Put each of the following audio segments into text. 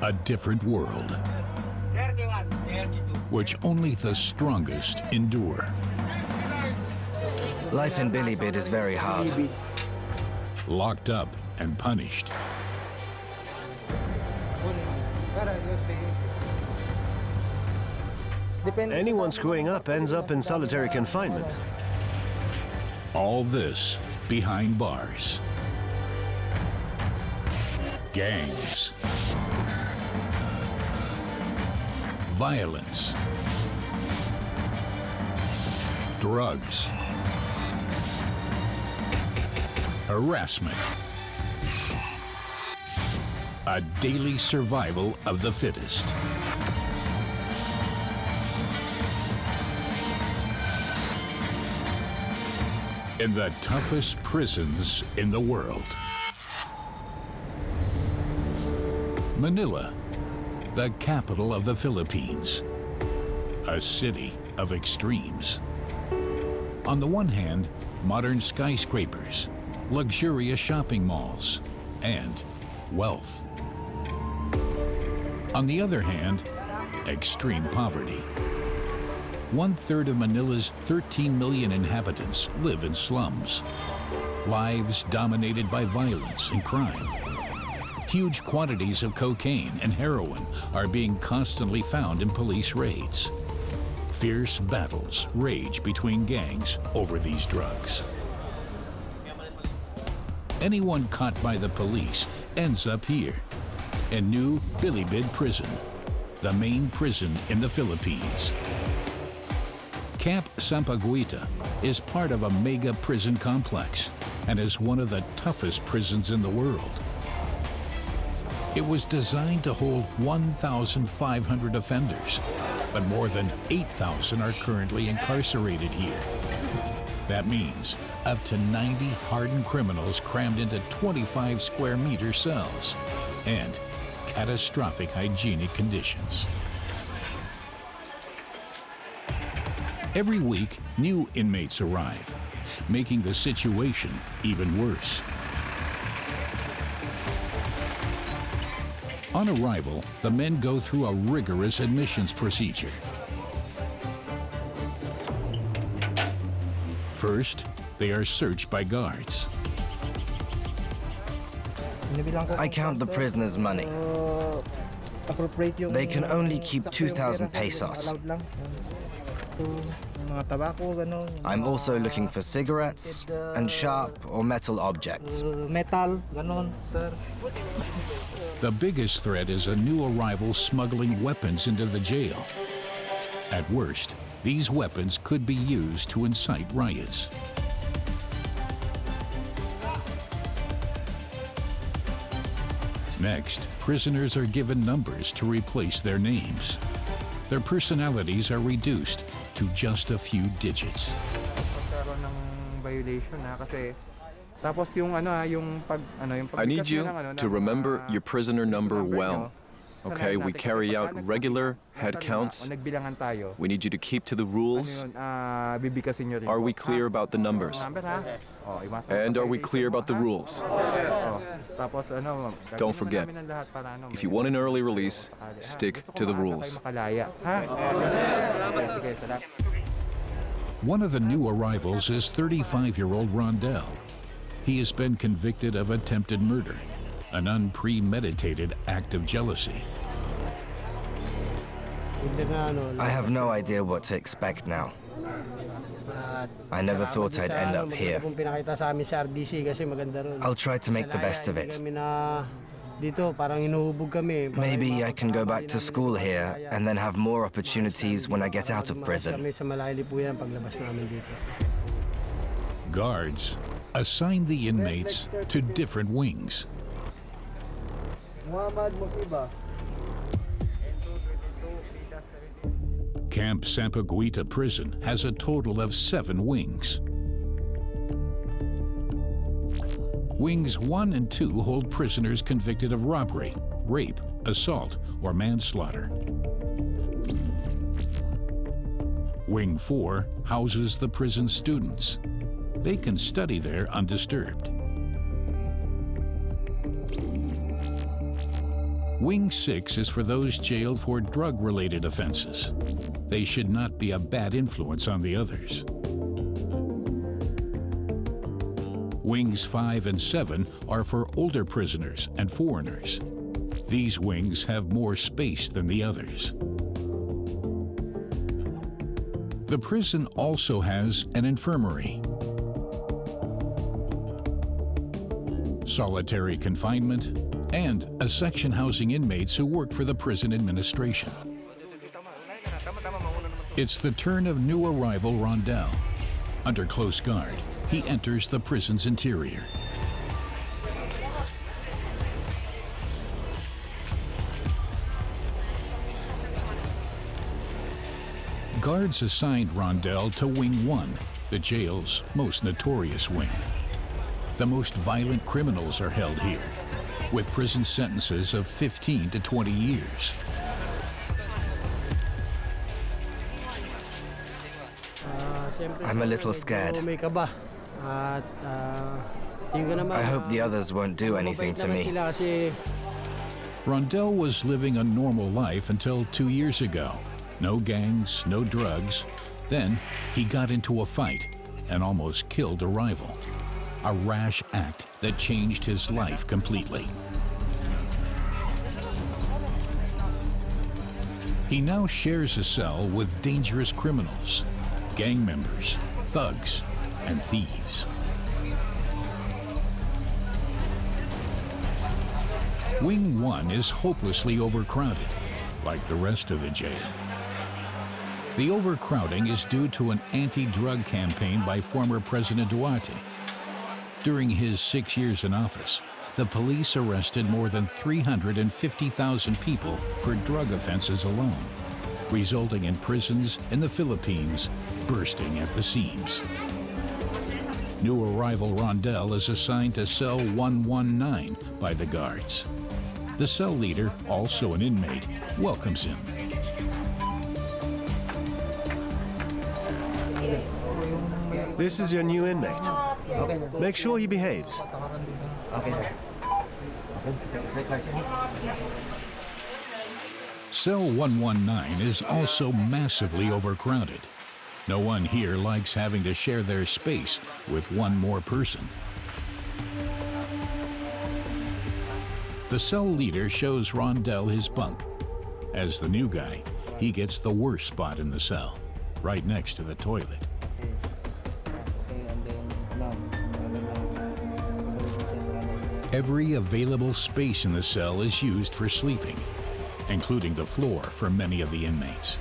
A different world, which only the strongest endure. Life in Bilibid is very hard. Locked up and punished. Anyone screwing up ends up in solitary confinement. All this behind bars. Gangs. Violence. Drugs. Harassment. A daily survival of the fittest. In the toughest prisons in the world. Manila, the capital of the Philippines. A city of extremes. On the one hand, modern skyscrapers, luxurious shopping malls, and wealth. On the other hand, extreme poverty. 1/3 of Manila's 13 million inhabitants live in slums. Lives dominated by violence and crime. Huge quantities of cocaine and heroin are being constantly found in police raids. Fierce battles rage between gangs over these drugs. Anyone caught by the police ends up here, in new Bilibid Prison, the main prison in the Philippines. Camp Sampaguita is part of a mega prison complex and is one of the toughest prisons in the world. It was designed to hold 1,500 offenders, but more than 8,000 are currently incarcerated here. That means up to 90 hardened criminals crammed into 25 square meter cells and catastrophic hygienic conditions. Every week, new inmates arrive, making the situation even worse. On arrival, the men go through a rigorous admissions procedure. First, they are searched by guards. I count the prisoners' money. They can only keep 2,000 pesos. I'm also looking for cigarettes and sharp or metal objects. The biggest threat is a new arrival smuggling weapons into the jail. At worst, these weapons could be used to incite riots. Next, prisoners are given numbers to replace their names. Their personalities are reduced to just a few digits. I need you to remember your prisoner number well. Okay, we carry out regular head counts. We need you to keep to the rules. Are we clear about the numbers? And are we clear about the rules? Don't forget, if you want an early release, stick to the rules. One of the new arrivals is 35-year-old Rondell. He has been convicted of attempted murder, an unpremeditated act of jealousy. I have no idea what to expect now. I never thought I'd end up here. I'll try to make the best of it. Maybe I can go back to school here and then have more opportunities when I get out of prison. Guards assign the inmates to different wings. Camp Sampaguita Prison has a total of 7 wings. Wings 1 and 2 hold prisoners convicted of robbery, rape, assault, or manslaughter. Wing 4 houses the prison students. They can study there undisturbed. Wing 6 is for those jailed for drug-related offenses. They should not be a bad influence on the others. Wings 5 and 7 are for older prisoners and foreigners. These wings have more space than the others. The prison also has an infirmary, solitary confinement, and a section housing inmates who work for the prison administration. It's the turn of new arrival Rondell. Under close guard, he enters the prison's interior. Guards assigned Rondell to Wing 1, the jail's most notorious wing. The most violent criminals are held here, with prison sentences of 15 to 20 years. I'm a little scared. I hope the others won't do anything to me. Rondell was living a normal life until 2 years ago. No gangs, no drugs. Then he got into a fight and almost killed a rival. A rash act that changed his life completely. He now shares a cell with dangerous criminals, gang members, thugs, and thieves. Wing 1 is hopelessly overcrowded, like the rest of the jail. The overcrowding is due to an anti-drug campaign by former President Duarte. During his 6 years in office, the police arrested more than 350,000 people for drug offenses alone, resulting in prisons in the Philippines bursting at the seams. New arrival Rondell is assigned to cell 119 by the guards. The cell leader, also an inmate, welcomes him. This is your new inmate. Make sure he behaves. Cell 119 is also massively overcrowded. No one here likes having to share their space with one more person. The cell leader shows Rondell his bunk. As the new guy, he gets the worst spot in the cell, right next to the toilet. Every available space in the cell is used for sleeping, including the floor for many of the inmates.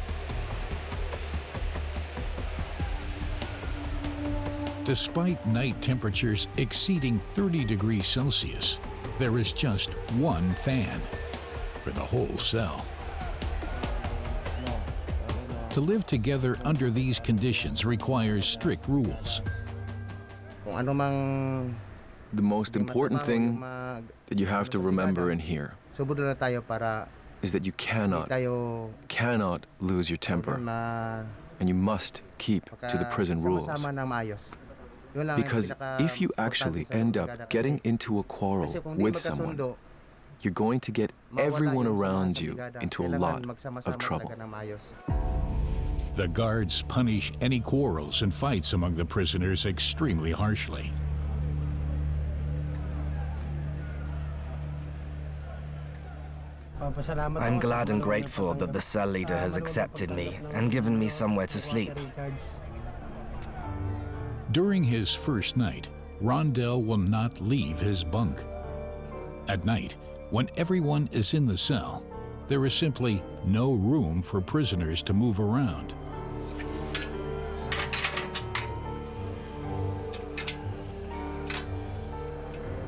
Despite night temperatures exceeding 30 degrees Celsius, there is just one fan for the whole cell. To live together under these conditions requires strict rules. The most important thing that you have to remember in here is that you cannot lose your temper, and you must keep to the prison rules. Because if you actually end up getting into a quarrel with someone, you're going to get everyone around you into a lot of trouble. The guards punish any quarrels and fights among the prisoners extremely harshly. I'm glad and grateful that the cell leader has accepted me and given me somewhere to sleep. During his first night, Rondell will not leave his bunk. At night, when everyone is in the cell, there is simply no room for prisoners to move around.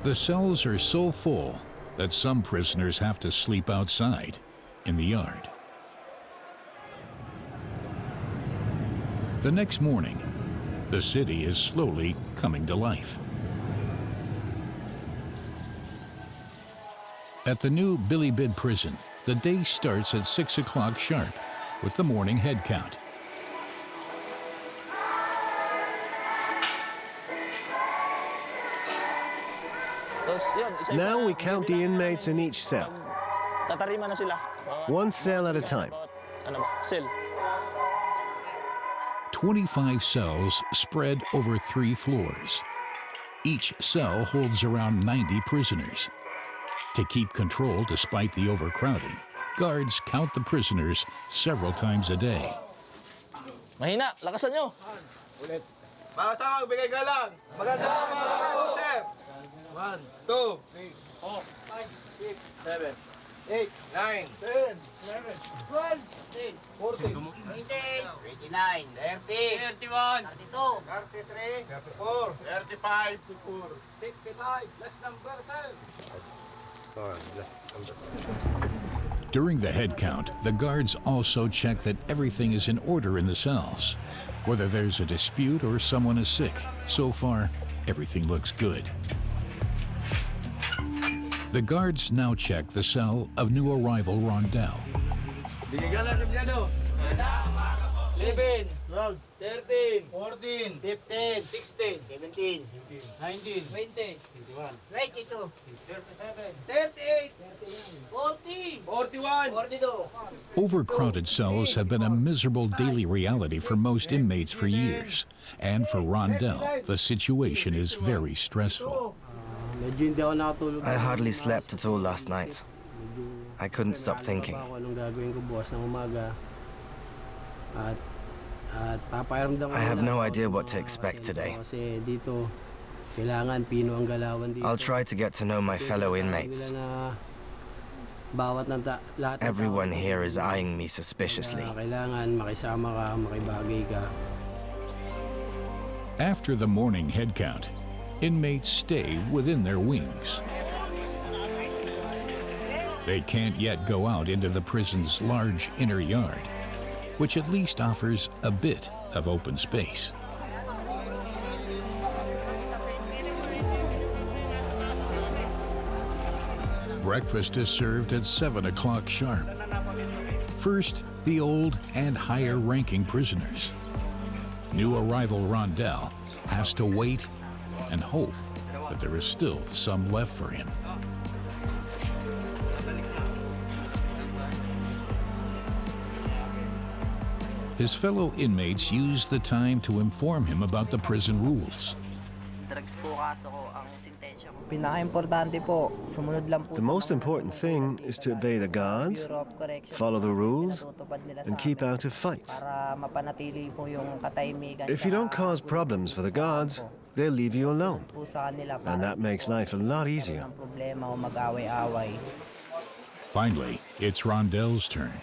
The cells are so full that some prisoners have to sleep outside, in the yard. The next morning, the city is slowly coming to life. At the new Bilibid Prison, the day starts at 6 o'clock sharp with the morning head count. Now we count the inmates in each cell. Tatarima na sila. One cell at a time. Ano ba? Cell. 25 cells spread over 3 floors. Each cell holds around 90 prisoners. To keep control despite the overcrowding, guards count the prisoners several times a day. Mahina, lakasan nyo. Ulit. Mga kasama, bigay galang. Maganda mga kapatid. 1, 2, 3, 4, 5, 6, 7, 8, 9, 10, 11, 12, 13, 14, 28, 29, 30, 31, 32, 33, 34, 35, 64, 65, last number, sir. During the head count, the guards also check that everything is in order in the cells. Whether there's a dispute or someone is sick, so far, everything looks good. The guards now check the cell of new arrival Rondell. 11, 12, 13, 14, 15, 16, 17, 19, 20, 21, 22, 37, 38, 40, 41, 42. Overcrowded cells have been a miserable daily reality for most inmates for years. And for Rondell, the situation is very stressful. I hardly slept at all last night. I couldn't stop thinking. I have no idea what to expect today. I'll try to get to know my fellow inmates. Everyone here is eyeing me suspiciously. After the morning head count, inmates stay within their wings. They can't yet go out into the prison's large inner yard, which at least offers a bit of open space. Breakfast is served at 7 o'clock sharp. First, the old and higher-ranking prisoners. New arrival Rondell has to wait and hope that there is still some left for him. His fellow inmates use the time to inform him about the prison rules. The most important thing is to obey the guards, follow the rules, and keep out of fights. If you don't cause problems for the guards, they'll leave you alone. And that makes life a lot easier. Finally, it's Rondell's turn.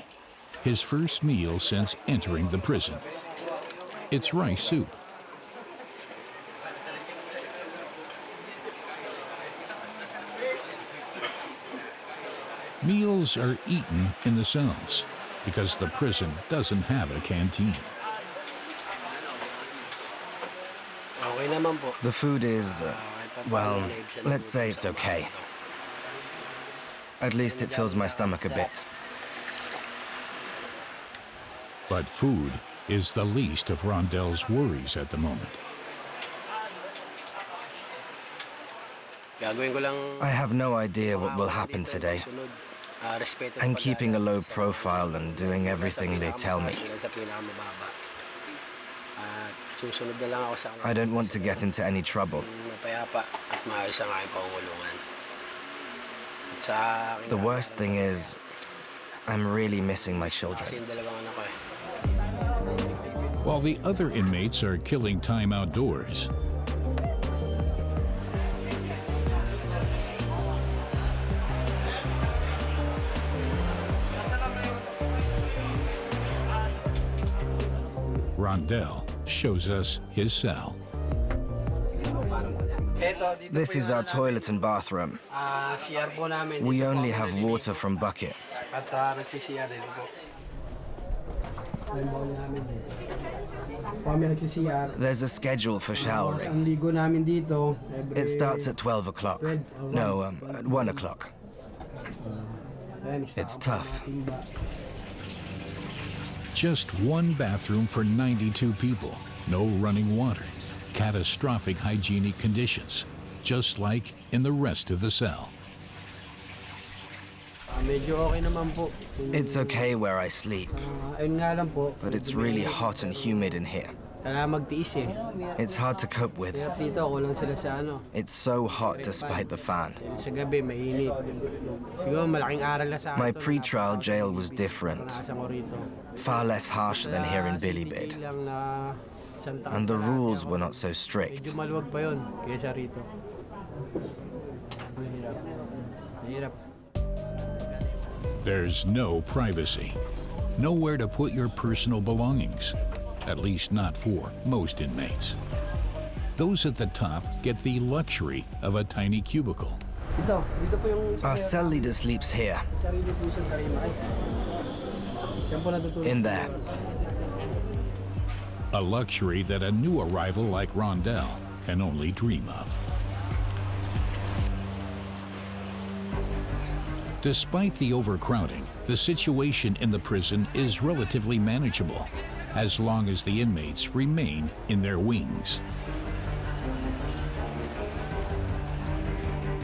His first meal since entering the prison. It's rice soup. Meals are eaten in the cells because the prison doesn't have a canteen. The food is, well, let's say it's okay. At least it fills my stomach a bit. But food is the least of Rondell's worries at the moment. I have no idea what will happen today. I'm keeping a low profile and doing everything they tell me. I don't want to get into any trouble. The worst thing is, I'm really missing my children. While the other inmates are killing time outdoors, Rondell shows us his cell. This is our toilet and bathroom. We only have water from buckets. There's a schedule for showering. It starts at 12 o'clock. No, at 1 o'clock. It's tough. Just one bathroom for 92 people. No running water. Catastrophic hygienic conditions, just like in the rest of the cell. It's okay where I sleep, but it's really hot and humid in here. It's hard to cope with. It's so hot despite the fan. My pre-trial jail was different, far less harsh than here in Bilibid. And the rules were not so strict. There's no privacy, nowhere to put your personal belongings, at least not for most inmates. Those at the top get the luxury of a tiny cubicle. Our cell leader sleeps here, in there. A luxury that a new arrival like Rondell can only dream of. Despite the overcrowding, the situation in the prison is relatively manageable, as long as the inmates remain in their wings.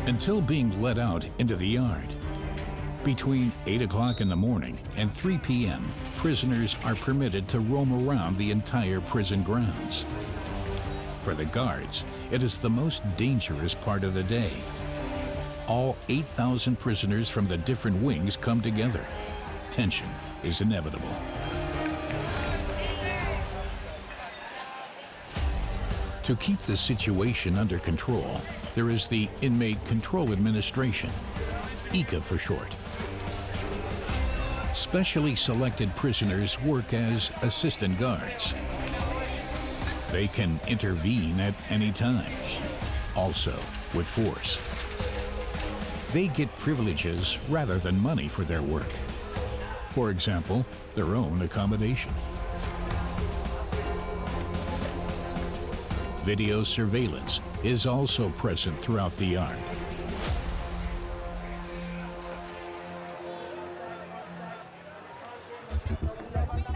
Until being let out into the yard. Between 8 o'clock in the morning and 3 p.m., prisoners are permitted to roam around the entire prison grounds. For the guards, it is the most dangerous part of the day. All 8,000 prisoners from the different wings come together. Tension is inevitable. To keep the situation under control, there is the Inmate Control Administration, ICA for short. Specially selected prisoners work as assistant guards. They can intervene at any time, also with force. They get privileges rather than money for their work. For example, their own accommodation. Video surveillance is also present throughout the yard.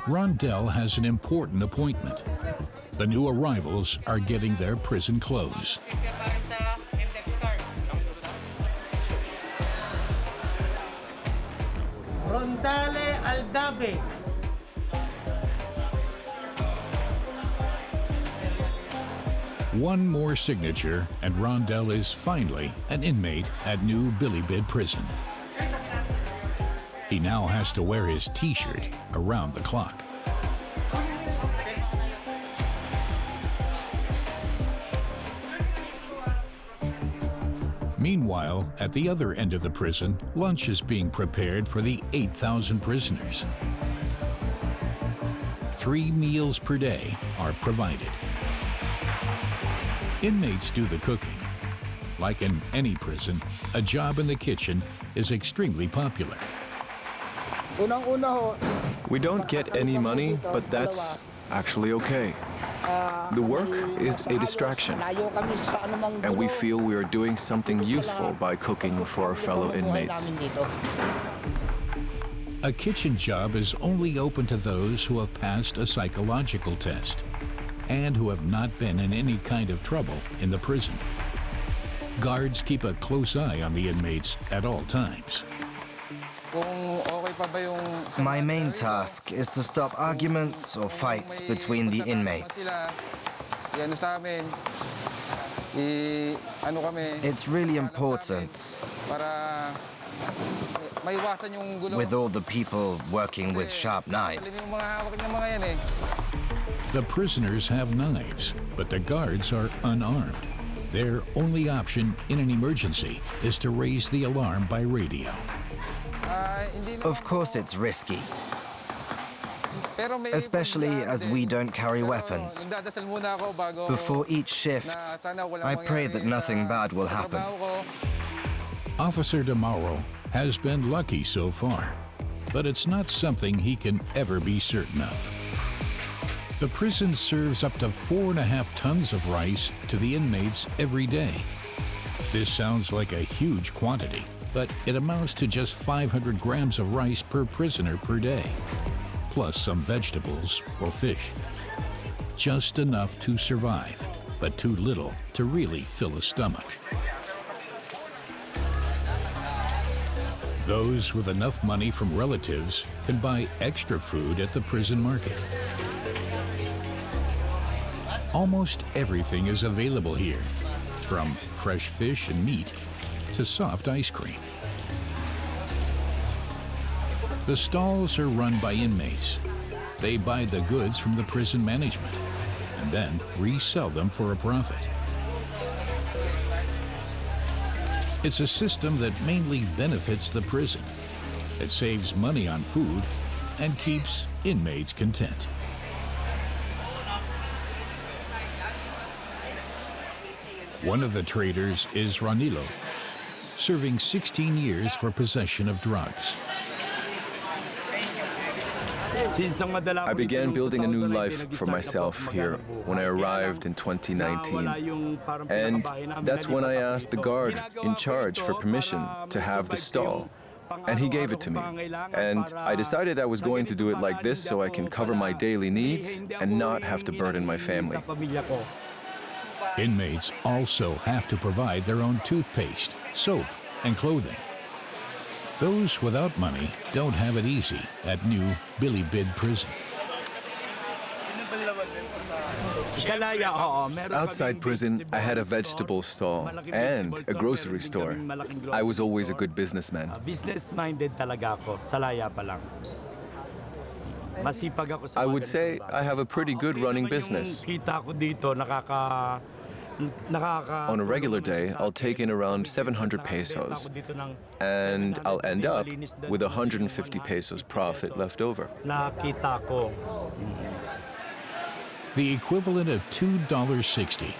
Rondell has an important appointment. The new arrivals are getting their prison clothes. One more signature, and Rondell is finally an inmate at new Bilibid Prison. He now has to wear his T-shirt around the clock. Meanwhile, at the other end of the prison, lunch is being prepared for the 8,000 prisoners. 3 meals per day are provided. Inmates do the cooking. Like in any prison, a job in the kitchen is extremely popular. We don't get any money, but that's actually okay. The work is a distraction, and we feel we are doing something useful by cooking for our fellow inmates. A kitchen job is only open to those who have passed a psychological test and who have not been in any kind of trouble in the prison. Guards keep a close eye on the inmates at all times. My main task is to stop arguments or fights between the inmates. It's really important, with all the people working with sharp knives. The prisoners have knives, but the guards are unarmed. Their only option in an emergency is to raise the alarm by radio. Of course it's risky, especially as we don't carry weapons. Before each shift, I pray that nothing bad will happen. Officer DeMauro has been lucky so far, but it's not something he can ever be certain of. The prison serves up to 4.5 tons of rice to the inmates every day. This sounds like a huge quantity, but it amounts to just 500 grams of rice per prisoner per day, plus some vegetables or fish. Just enough to survive, but too little to really fill a stomach. Those with enough money from relatives can buy extra food at the prison market. Almost everything is available here, from fresh fish and meat to soft ice cream. The stalls are run by inmates. They buy the goods from the prison management and then resell them for a profit. It's a system that mainly benefits the prison. It saves money on food and keeps inmates content. One of the traders is Ronilo, serving 16 years for possession of drugs. I began building a new life for myself here when I arrived in 2019. And that's when I asked the guard in charge for permission to have the stall. And he gave it to me. And I decided I was going to do it like this so I can cover my daily needs and not have to burden my family. Inmates also have to provide their own toothpaste, soap, and clothing. Those without money don't have it easy at new Bilibid Prison. Outside prison, I had a vegetable stall and a grocery store. I was always a good businessman. Business-minded talaga ako, salaya pa lang. Masipag ako sa I would say I have a pretty good running business. Kita ko dito On a regular day, I'll take in around 700 pesos, and I'll end up with 150 pesos profit left over. Nakita ko. The equivalent of $2.60,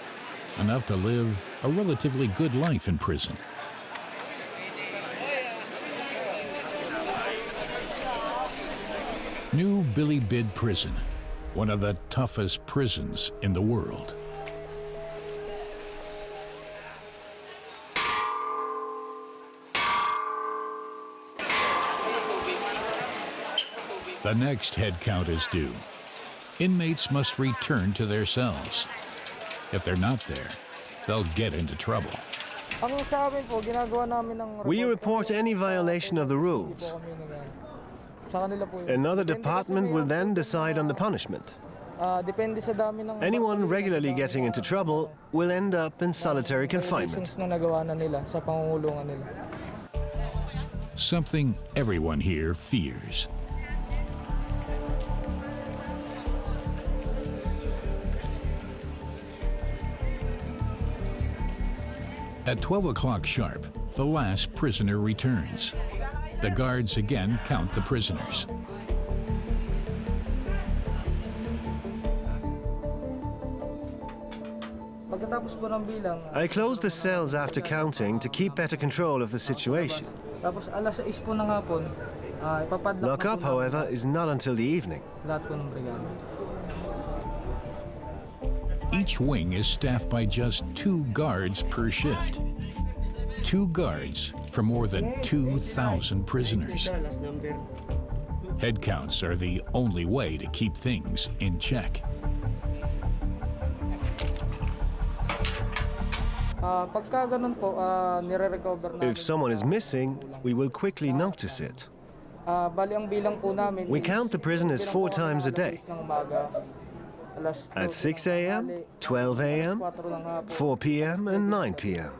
enough to live a relatively good life in prison. New Bilibid Prison, one of the toughest prisons in the world. The next head count is due. Inmates must return to their cells. If they're not there, they'll get into trouble. We report any violation of the rules. Another department will then decide on the punishment. Anyone regularly getting into trouble will end up in solitary confinement. Something everyone here fears. At 12 o'clock sharp, the last prisoner returns. The guards again count the prisoners. I close the cells after counting to keep better control of the situation. Lock-up, however, is not until the evening. Each wing is staffed by just 2 guards per shift. 2 guards for more than 2,000 prisoners. Head counts are the only way to keep things in check. If someone is missing, we will quickly notice it. We count the prisoners 4 times a day. At 6 a.m., 12 a.m., 4 p.m., and 9 p.m.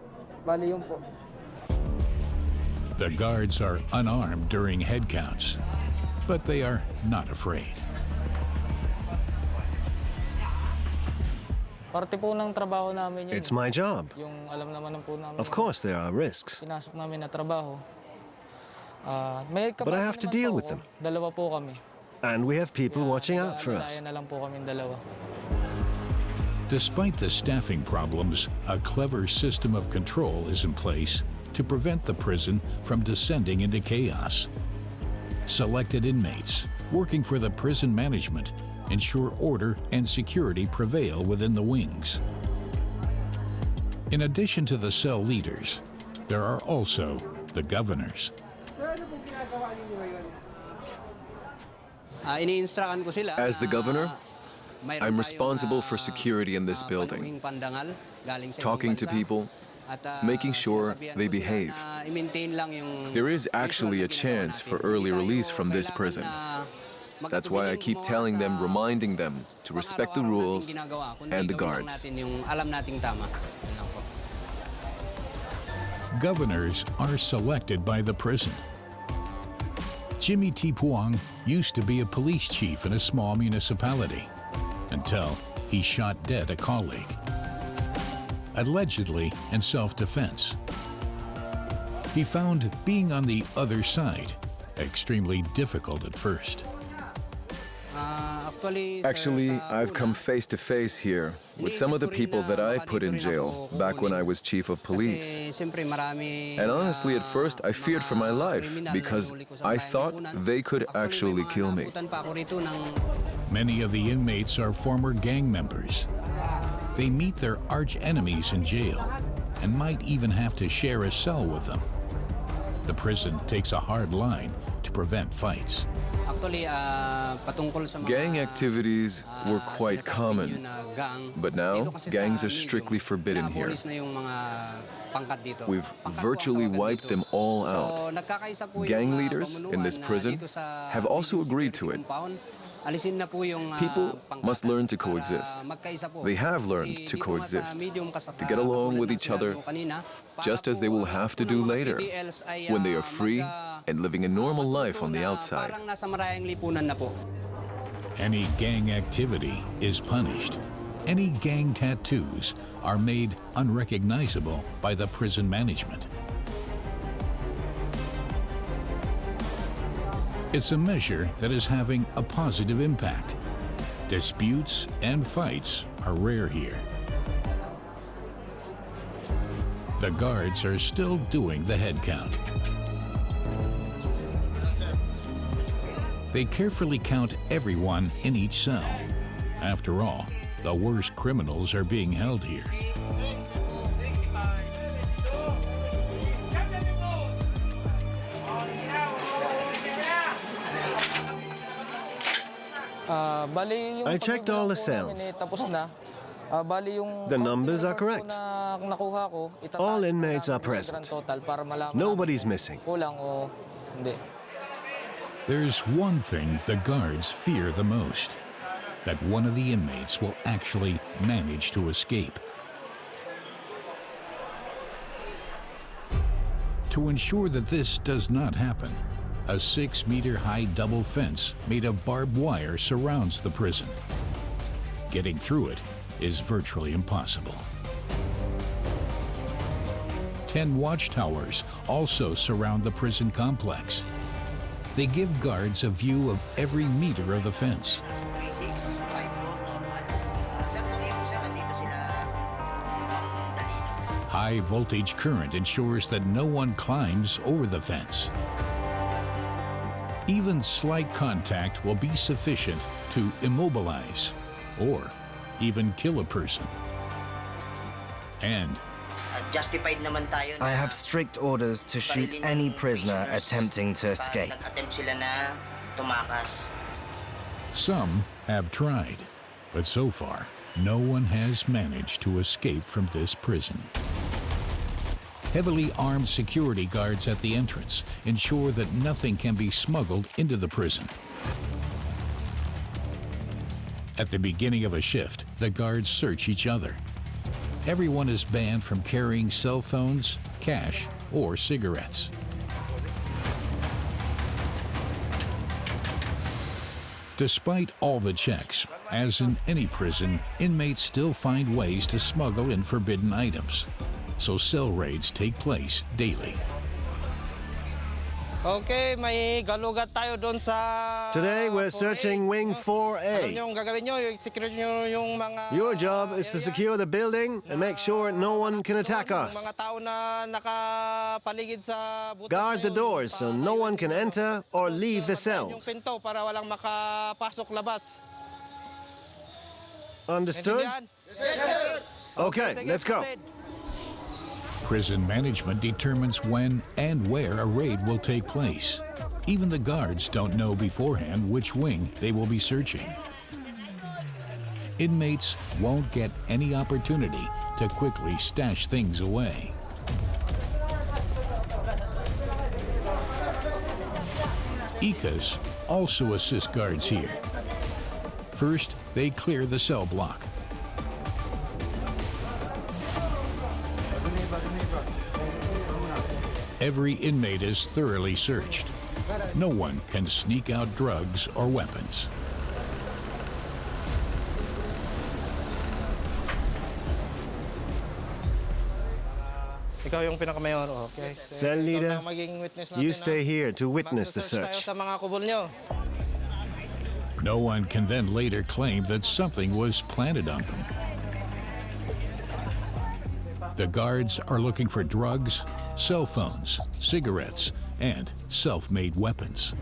The guards are unarmed during head counts, but they are not afraid. It's my job. Of course there are risks, but I have to deal with them. And we have people watching out for us. Despite the staffing problems, a clever system of control is in place to prevent the prison from descending into chaos. Selected inmates, working for the prison management, ensure order and security prevail within the wings. In addition to the cell leaders, there are also the governors. As the governor, I'm responsible for security in this building, talking to people, making sure they behave. There is actually a chance for early release from this prison. That's why I keep telling them, reminding them to respect the rules and the guards. Governors are selected by the prison. Jimmy T. Puang used to be a police chief in a small municipality until he shot dead a colleague, allegedly in self-defense. He found being on the other side extremely difficult at first. Actually, I've come face to face here with some of the people that I put in jail back when I was chief of police. And honestly, at first, I feared for my life because I thought they could actually kill me. Many of the inmates are former gang members. They meet their arch enemies in jail and might even have to share a cell with them. The prison takes a hard line to prevent fights. Gang activities were quite common, but now gangs are strictly forbidden here. We've virtually wiped them all out. Gang leaders in this prison have also agreed to it. People must learn to coexist. They have learned to coexist, to get along with each other, just as they will have to do later, when they are free and living a normal life on the outside. Any gang activity is punished. Any gang tattoos are made unrecognizable by the prison management. It's a measure that is having a positive impact. Disputes and fights are rare here. The guards are still doing the head count. They carefully count everyone in each cell. After all, the worst criminals are being held here. I checked all the cells. The numbers are correct. All inmates are present. Nobody's missing. There's one thing the guards fear the most, that one of the inmates will actually manage to escape. To ensure that this does not happen, a 6-meter-high double fence made of barbed wire surrounds the prison. Getting through it is virtually impossible. 10 watchtowers also surround the prison complex. They give guards a view of every meter of the fence. High voltage current ensures that no one climbs over the fence. Even slight contact will be sufficient to immobilize or even kill a person. And I have strict orders to shoot any prisoner attempting to escape. some have tried, but so far, no one has managed to escape from this prison. Heavily armed security guards at the entrance ensure that nothing can be smuggled into the prison. At the beginning of a shift, the guards search each other. Everyone is banned from carrying cell phones, cash, or cigarettes. Despite all the checks, as in any prison, inmates still find ways to smuggle in forbidden items. So cell raids take place daily. Okay, may galugat tayo doon sa... Today we're searching Wing 4A. Your job is to secure the building and make sure no one can attack us. Guard the doors so no one can enter or leave the cells. Understood? Okay, let's go. Prison management determines when and where a raid will take place. Even the guards don't know beforehand which wing they will be searching. inmates won't get any opportunity to quickly stash things away. ICAs also assist guards here. First, they clear the cell block. Every inmate is thoroughly searched. No one can sneak out drugs or weapons. Ikaw yung pinakamayor, okay? Cell leader, you stay here to witness the Mag-search tayo search. sa mga kubol nyo. No one can then later claim that something was planted on them. The guards are looking for drugs, cell phones, cigarettes, and self-made weapons.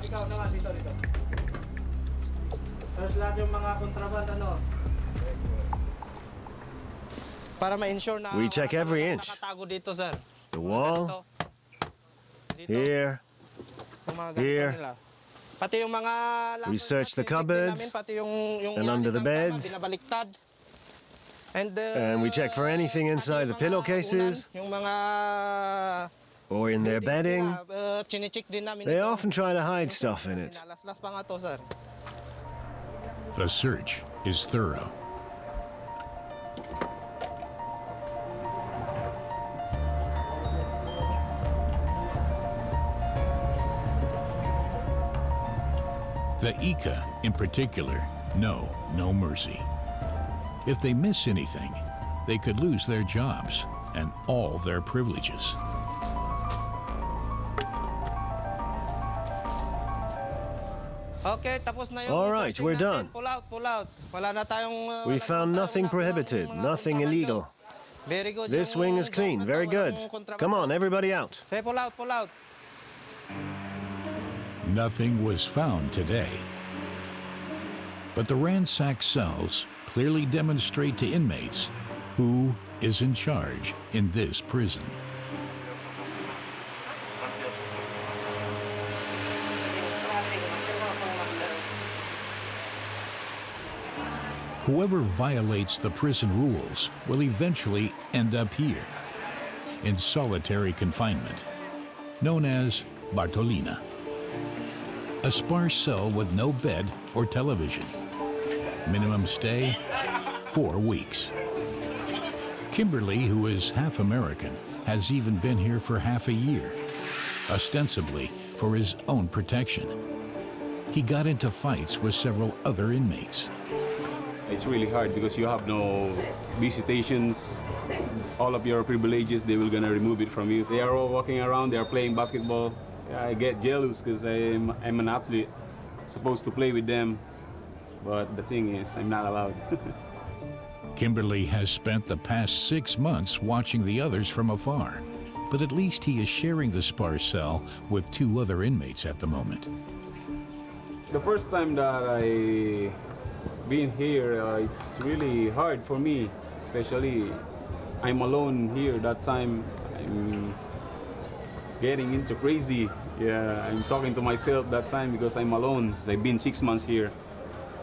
Ikaw naman, dito. Search lahat yung mga kontraband, ano? Para ma-ensure na We check every inch. nakatago dito, sir. The wall, Dito, here, yung mga ganito here. nila. Pati yung mga We search the cupboards namin, pati yung and under the ng kama, beds. binabaliktad. And we check for anything inside the pillowcases Yung mga or in their bedding. chine-check din namin They ito. often try to hide stuff in it. Pinalaslas pa nga to, sir. The search is thorough. The ICA, in particular, know no mercy. If they miss anything, they could lose their jobs and all their privileges. Okay, tapos na yung All right, searching we're natin. done. Pull out, pull out. Wala na tayong... We found nothing prohibited, nothing illegal. Very good. This wing is clean, very good. Come on, everybody out. Okay, pull out, pull out. Nothing was found today. But the ransacked cells clearly demonstrate to inmates who is in charge in this prison. Whoever violates the prison rules will eventually end up here, in solitary confinement, known as Bartolina. A sparse cell with no bed or television. Minimum stay, 4 weeks. Kimberly, who is half American, has even been here for half a year, ostensibly for his own protection. He got into fights with several other inmates. It's really hard because you have no visitations. All of your privileges, they will gonna remove it from you. They are all walking around, they are playing basketball. Yeah, I get jealous because I'm an athlete, supposed to play with them. But the thing is, I'm not allowed. Kimberly has spent the past 6 months watching the others from afar, but at least he is sharing the sparse cell with 2 other inmates at the moment. The first time that I been here, it's really hard for me, especially I'm alone here. That time I'm getting into crazy. Yeah, I'm talking to myself that time because I'm alone. I've been 6 months here.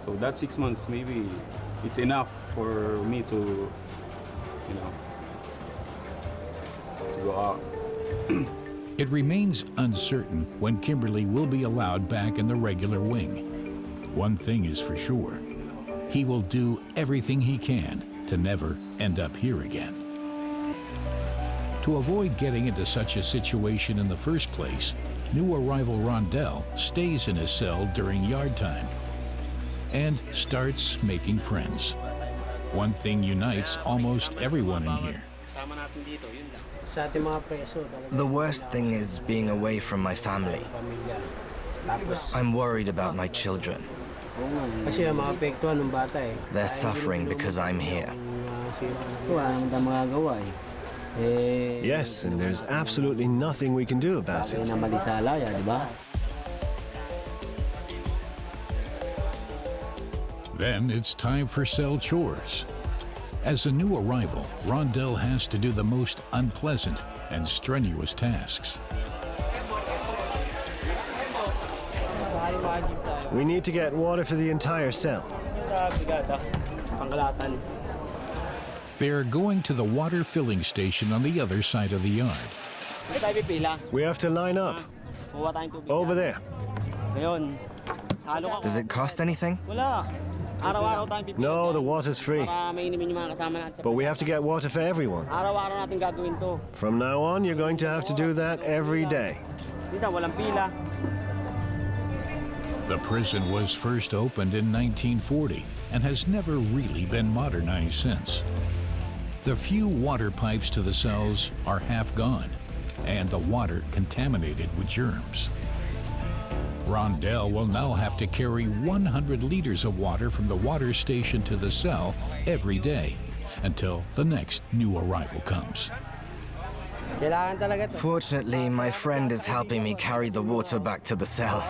So that 6 months, maybe it's enough for me to, you know, to go out. It remains uncertain when Kimberly will be allowed back in the regular wing. One thing is for sure, he will do everything he can to never end up here again. To avoid getting into such a situation in the first place, new arrival Rondell stays in his cell during yard time and starts making friends. One thing unites almost everyone in here. The worst thing is being away from my family. I'm worried about my children. They're suffering because I'm here. Yes, and there's absolutely nothing we can do about it. Then it's time for cell chores. As a new arrival, Rondell has to do the most unpleasant and strenuous tasks. We need to get water for the entire cell. They're going to the water filling station on the other side of the yard. We have to line up. Over there. Does it cost anything? No, the water's free. But we have to get water for everyone. From now on, you're going to have to do that every day. The prison was first opened in 1940 and has never really been modernized since. The few water pipes to the cells are half gone, and the water contaminated with germs. Rondell will now have to carry 100 liters of water from the water station to the cell every day until the next new arrival comes. Fortunately, my friend is helping me carry the water back to the cell.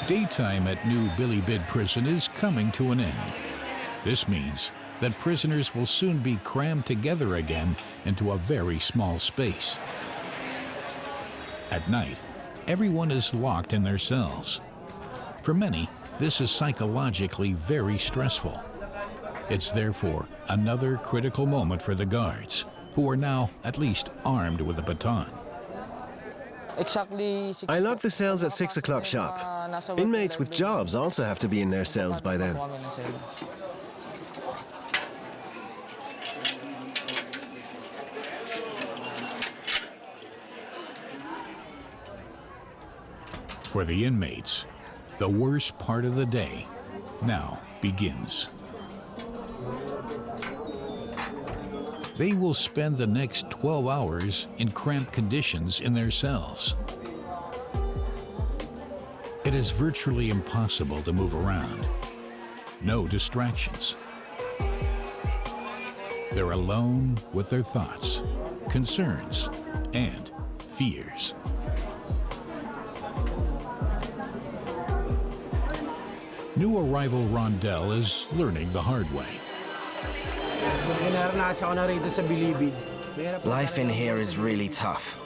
Daytime at new Bilibid Prison is coming to an end. This means that prisoners will soon be crammed together again into a very small space. At night, everyone is locked in their cells. For many, this is psychologically very stressful. It's therefore another critical moment for the guards, who are now at least armed with a baton. I lock the cells at 6 o'clock sharp. Inmates with jobs also have to be in their cells by then. For the inmates, the worst part of the day now begins. They will spend the next 12 hours in cramped conditions in their cells. It is virtually impossible to move around. No distractions. They're alone with their thoughts, concerns, and fears. New arrival Rondell is learning the hard way. Life in here is really tough.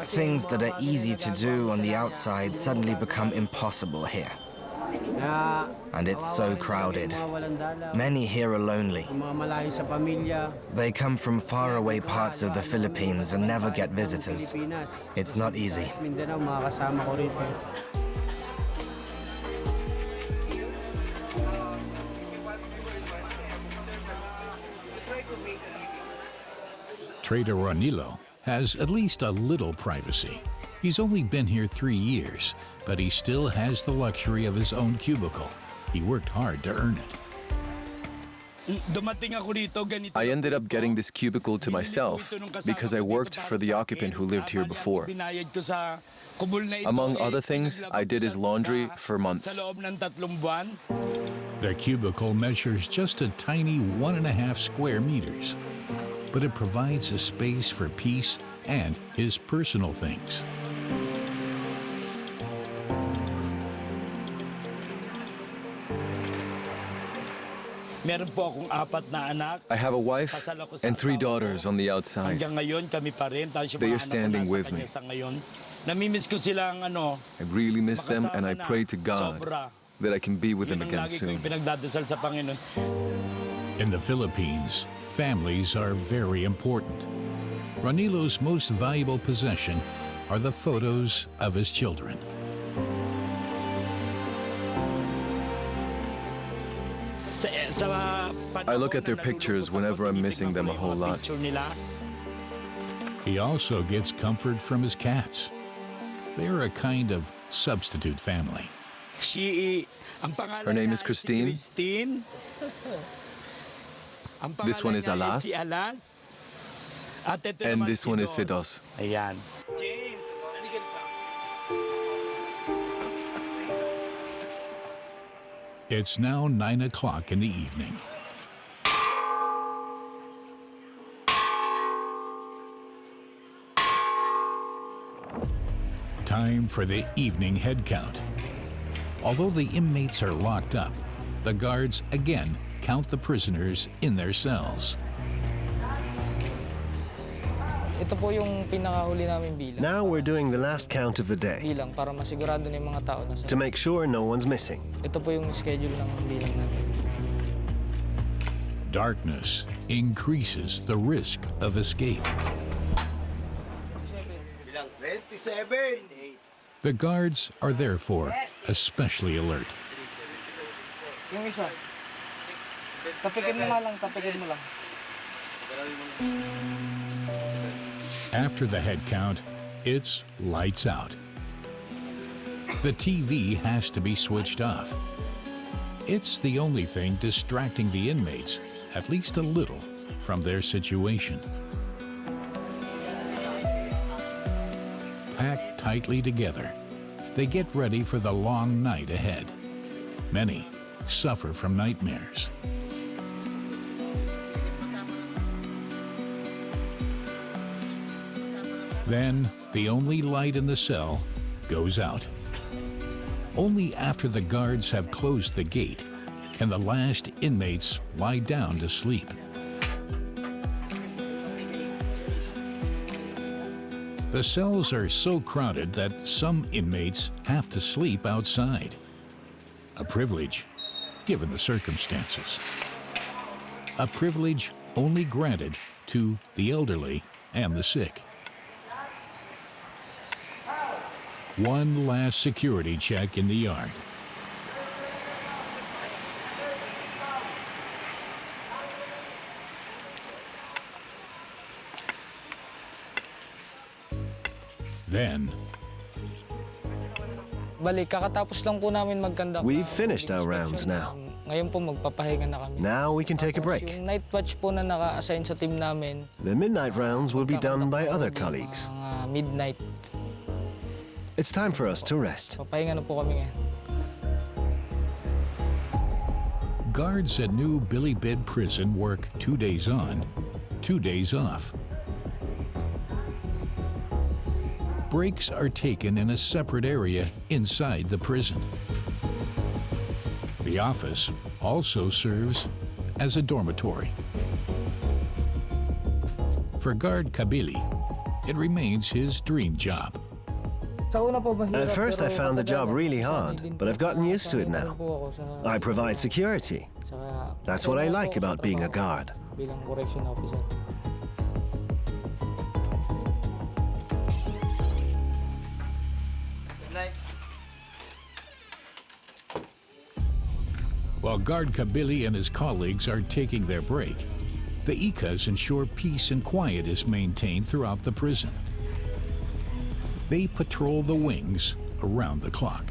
Things that are easy to do on the outside suddenly become impossible here. And it's so crowded. Many here are lonely. They come from faraway parts of the Philippines and never get visitors. It's not easy. Trader Ronilo has at least a little privacy. He's only been here 3 years, but he still has the luxury of his own cubicle. He worked hard to earn it. I ended up getting this cubicle to myself because I worked for the occupant who lived here before. Among other things, I did his laundry for months. Their cubicle measures just a tiny 1.5 square meters, but it provides a space for peace and his personal things. I have a wife and 3 daughters on the outside. They are standing with me. I really miss them, and I pray to God that I can be with them again soon. In the Philippines, families are very important. Ronilo's most valuable possession are the photos of his children. I look at their pictures whenever I'm missing them a whole lot. He also gets comfort from his cats. They're a kind of substitute family. Her name is Christine. This one is Alas. And this one is Sedos. It's now 9 o'clock in the evening. Time for the evening head count. Although the inmates are locked up, the guards again count the prisoners in their cells. Ito po yung pinakahuli namin bilang. Now we're doing the last count of the day Bilang para masigurado na yung mga tao na to make sure no one's missing. Ito po yung schedule ng bilang namin. Darkness increases the risk of escape. Bilang 27. The guards are therefore especially alert. Yung isa. Tapikin mo lang, tapikin mo lang. After the head count, it's lights out. The TV has to be switched off. It's the only thing distracting the inmates, at least a little, from their situation. Packed tightly together, they get ready for the long night ahead. Many suffer from nightmares. Then, the only light in the cell goes out. Only after the guards have closed the gate can the last inmates lie down to sleep. The cells are so crowded that some inmates have to sleep outside. A privilege, given the circumstances. A privilege only granted to the elderly and the sick. One last security check in the yard. Then, Balik, kakatapos lang po namin magkanda. We've finished our rounds now. Ngayon po magpapahinga na kami. Now we can take a break. Yung night watch po na naka-assign sa team namin. The midnight rounds will be done by other colleagues. Midnight. It's time for us to rest. Papahinga na po kami ngayon. guards at new Bilibid Prison work 2 days on, 2 days off. Breaks are taken in a separate area inside the prison. The office also serves as a dormitory. For guard Kabili, it remains his dream job. At first I found the job really hard, but I've gotten used to it now. I provide security. That's what I like about being a guard. While guard Kabili and his colleagues are taking their break, the Ikas ensure peace and quiet is maintained throughout the prison. They patrol the wings around the clock.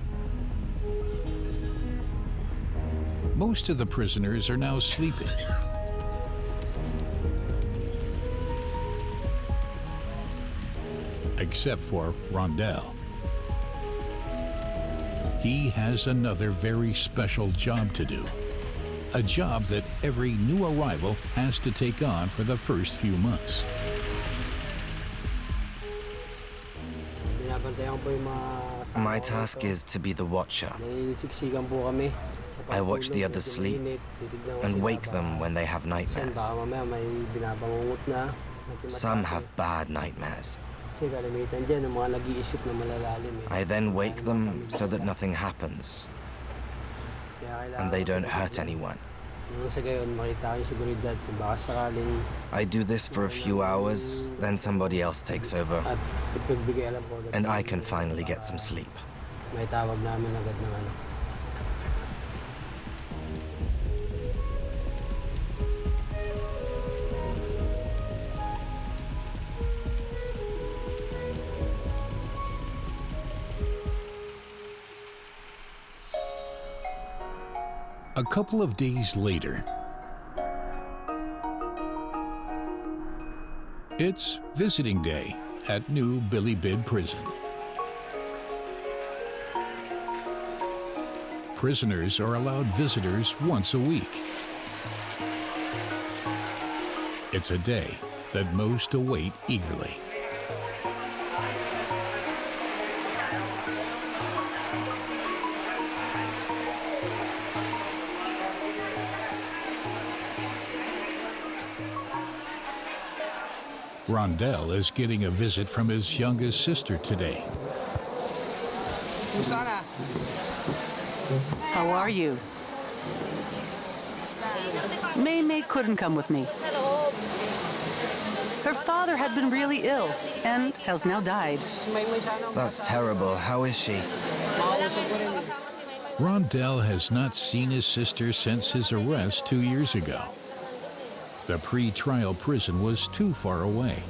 Most of the prisoners are now sleeping. Except for Rondell. He has another very special job to do. A job that every new arrival has to take on for the first few months. My task is to be the watcher. I watch the others sleep and wake them when they have nightmares. Some have bad nightmares. I then wake them so that nothing happens and they don't hurt anyone. I do this for a few hours, then somebody else takes over, and I can finally get some sleep. A couple of days later, it's visiting day at new Bilibid Prison. Prisoners are allowed visitors once a week. It's a day that most await eagerly. Rondell is getting a visit from his youngest sister today. How are you? May couldn't come with me. Her father had been really ill and has now died. That's terrible. How is she? Rondell has not seen his sister since his arrest 2 years ago. The pre-trial prison was too far away,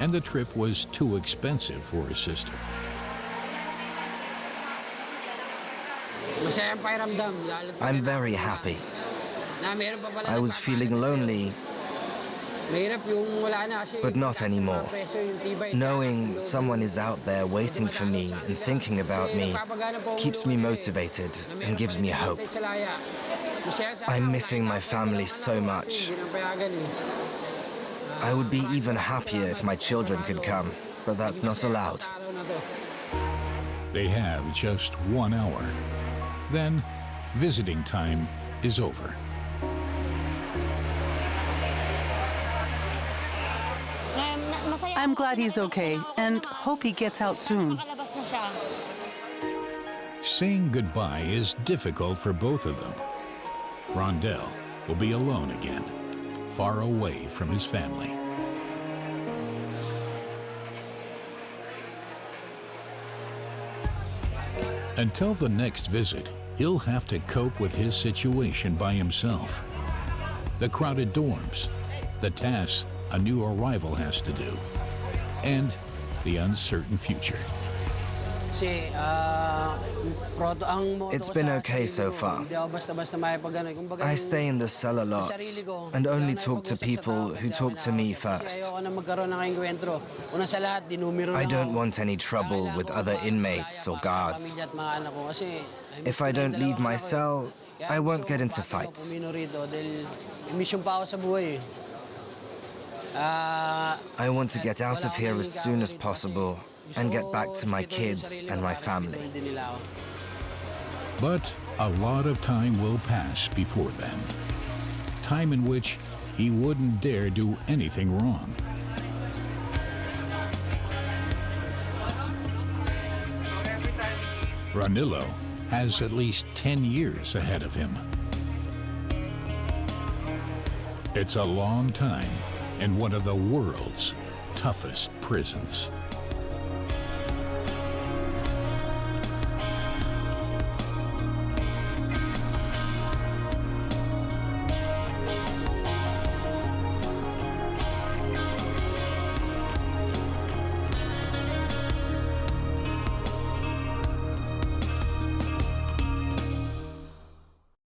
and the trip was too expensive for his sister. I'm very happy. I was feeling lonely, but not anymore. Knowing someone is out there waiting for me and thinking about me keeps me motivated and gives me hope. I'm missing my family so much. I would be even happier if my children could come, but that's not allowed. They have just 1 hour. Then, visiting time is over. I'm glad he's okay and hope he gets out soon. Saying goodbye is difficult for both of them. Rondell will be alone again, far away from his family. Until the next visit, he'll have to cope with his situation by himself. The crowded dorms, the tasks a new arrival has to do, and the uncertain future. It's been okay so far. I stay in the cell a lot and only talk to people who talk to me first. I don't want any trouble with other inmates or guards. If I don't leave my cell, I won't get into fights. I want to get out of here as soon as possible and get back to my kids and my family. But a lot of time will pass before then. Time in which he wouldn't dare do anything wrong. Ranillo has at least 10 years ahead of him. It's a long time in one of the world's toughest prisons.